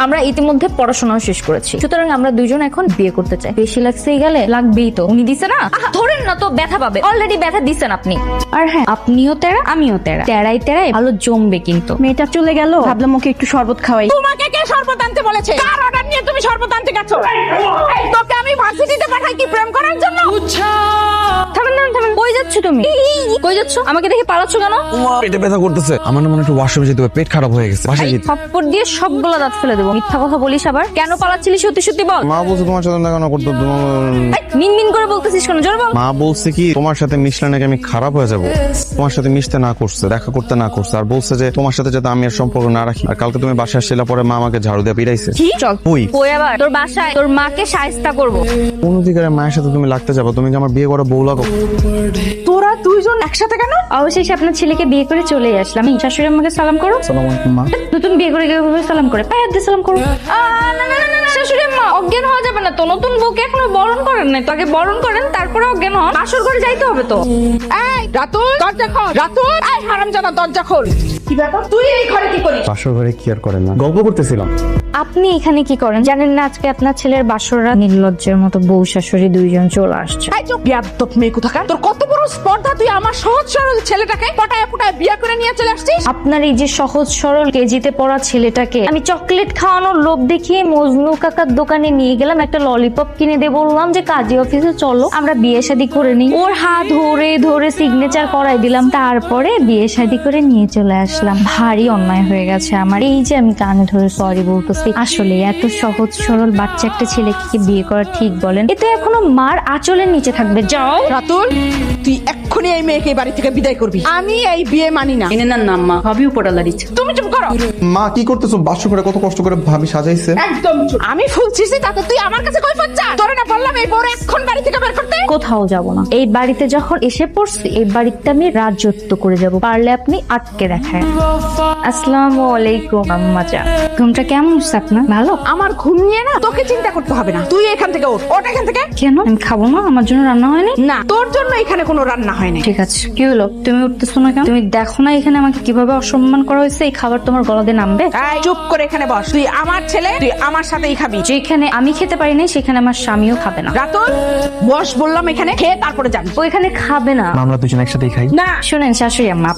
আমরা ইতিমধ্যে পড়াশোনাও শেষ করেছি, সুতরাং আমরা দুইজন এখন বিয়ে করতে চাই। বেশি লাগছেই গেলে লাগবেই তো। উনি দিছে না, ধরেন না তো ব্যথা পাবে, অলরেডি ব্যথা দিচ্ছেন আপনি। আর হ্যাঁ, আপনিও তেরা আমিও তেরা, তেরাই তেরাই ভালো জমবে। কিন্তু মেয়েটা চলে গেল, ভাবলাম ওকে একটু শরবত খাওয়াই। তোমাকে কে শরবত আনতে বলেছে? কার অর্ডার নিয়ে তুমি শরবত আনতে গেছো? তোকে আমি ভার্সিটিতে পাঠাই কি প্রেম করার জন্য? থামেন থামেন থামেন, কই যাচ্ছ তুমি? কই যাচ্ছ? আমাকে দেখে পালাচ্ছ কেন? পেটে ব্যথা করতেছে, আমার মনে একটু ওয়াশরুমে যেতে হবে, পেট খারাপ হয়ে গেছে, বাসায় যেতে। থাপ্পড় দিয়ে সবগুলো দাঁত ফেলে দেবো। মিথ্যা কথা বলিস আবার। কেন পালাচ্ছিলি সত্যি সত্যি বল। মা বলছে তোমার সাথে দেখা করতে, মিন মিন করে বলতেছিস কেন? জোরে বল। মা বলছে কি তোমার সাথে মিশলে নাকি আমি খারাপ হয়ে যাব, তোমার সাথে মিশতে না করছে, দেখা করতে না করছে, আর বলছে যে তোমার সাথে যাতে আমি আর সম্পর্ক না রাখি। আর কালকে তুমি বাসায় আসলে পরে মা আমাকে ঝাড়ু দিয়ে পিটাইছে। কি? চল ওই কই আবার তোর বাসায় তোর মাকে শায়েস্তা করব। কোন অধিকারে মায়ের সাথে তুমি লাগতে যাবো? তুমি কি আমার বিয়ে করা বউ লাগো? তোরা দুইজন একসাথে কেন? অবশেষে আপনার ছেলেকে বিয়ে করে চলে আসলাম। শাশুড়ি আমাকে সালাম করো। আসসালামু আলাইকুম মা। নতুন বিয়ে করে কিভাবে সালাম করে? পায়ে হাত দিয়ে সালাম করো। না না না না, শাশুড়ি মা অজ্ঞান হওয়া যাবে না তো। নতুন বউকে এখনো বরণ করেন নাই তো, আগে বরণ করেন তারপরে অজ্ঞান হন। বাসর ঘরে যাইতে হবে তো। এই রাতুল, দরজা খোল। রাতুল, এই হারামজাদা দরজা খোল। কি ব্যাপার, তুই এই ঘরে কি করিস? বাসর ঘরে কি আর করেন না, গল্প করতেছিলাম। আপনি এখানে কি করেন জানেন না? আজকে আপনার ছেলের বাসররা। নির্লজ্জের মতো বউ শাশুড়ি দুইজন চলে আসছে। এই চুপ, বিয়াদব মেয়ে কোথাকার। তোর কত বড় স্পর্ধা, তুই আমার সহজ সরল ছেলেটাকে পটায় পটায় বিয়ে করে নিয়ে চলে আসছিস। আপনার এই যে সহজ সরল কেজিতে পড়া ছেলেটাকে আমি চকলেট খাওয়ানোর লোভ দেখিয়ে মজনু কাকার দোকানে নিয়ে গেলাম, একটা ললিপপ কিনে দিয়ে বললাম যে কাজী অফিসে চলো আমরা বিয়ে শাদী করে নিই। ওর হাত ধরে ধরে সিগনেচার করাই দিলাম, তারপরে বিয়ে শাদী করে নিয়ে চলে আসলাম। ভারী অন্যায় হয়ে গেছে আমার। এই যে আমি কানে ধরে সরি বলতেছি। আসলে এত সহজ সরল বাচ্চা একটা ছেলেকে বিয়ে করা ঠিক বলেন? এতে এখনো মার আঁচলের নিচে থাকবে। যাও রাতুল, তুই এক্ষুনি এই মেয়েকে এই বাড়ি থেকে বিদায় করবি। আমি এই বিয়ে মানি না। এনে না মা, ভাবি উপরালা দিচ্ছে। তুমি চুপ করো। মা কি করতেছো? বাসর ঘরে কত কষ্ট করে ভাবি সাজাইছে। একদম চুপ। আমি ফুল ছিছি তাতে তুই আমার কাছে কই পাচ্ছা? তোরে না বললাম এই বড় এখন বাড়ি থেকে বের করতে? কোথাও যাব না। এই বাড়িতে যখন এসে পড়ছি, এই বাড়িতে আমি রাজত্ব করে যাব। পারলে আপনি আটকে রাখেন। আসসালামু আলাইকুম আম্মা জান। ঘুমটা কেমন হচ্ছে আপনার? ভালো? আমার ঘুম নিয়ে না তোকে চিন্তা করতে হবে না। তুই এখান থেকে ওঠ, ওঠ এখান থেকে। কেন? আমি খাবো না? আমার জন্য রান্না হয়নি? না, তোর জন্য এখানে কোনো রান্না হয়নি। ঠিক আছে, কি হলো? তুমি উঠতেছো না কেন? তুমি দেখো না এখানে আমাকে কিভাবে অসম্মান করা হয়েছে? এই খাবার তোমার গলা দিয়ে নামবে? এই চুপ করে এখানে বস। তুই আমার ছেলে, তুই আমার সাথেই খাবি। যেখানে আমি খেতে পারি না সেখানে আমার স্বামীও খাবে না। রাতুল, বস বললাম এখানে, খেয়ে তারপরে যাবি। ও এখানে খাবে না। আমরা দুজন একসাথেই খাই। না শোনেন শাশুড়ি আম্মা,